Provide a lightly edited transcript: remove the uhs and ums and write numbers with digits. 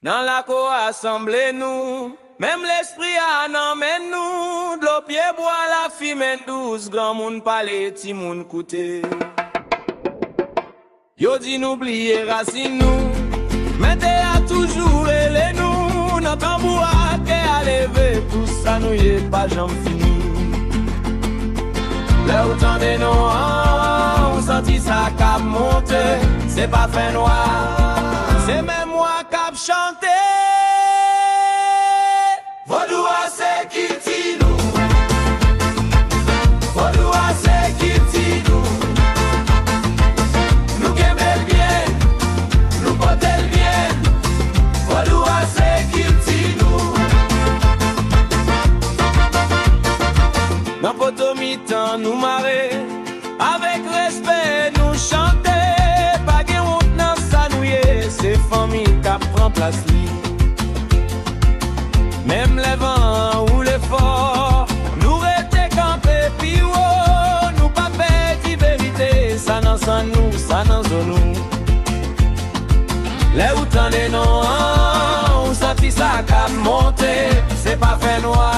Dans la cour assemblée nous, même l'esprit a emmène nous, de l'eau pied bois la fumée douce, grand moun parler, ti moun coûter. Yo dit n'oublier racine nous, mettez à toujours les nous, notre tambour à lever, tout ça nous y est pas jamais fini. Là où t'en des noms, on sentit ça cap monter, c'est pas fin noir, c'est même moi cap chanter. Vodoua c'est qui ti nous, Vodoua c'est qui ti nous, nous qu'aimons bien, nous portons bien, Vodoua c'est qui ti nous. Dans potomitan nous marrer, avec respect nous chanter, pas de honte dans sa nouille, c'est famille qui prend place li. Même les vents ou les forts, nous rester campés puis oh, nous pas fait vérité, ça n'en sans nous, ça n'en zone nous. Les outans des noms, on sentit ça cap monter, c'est pas fait noir.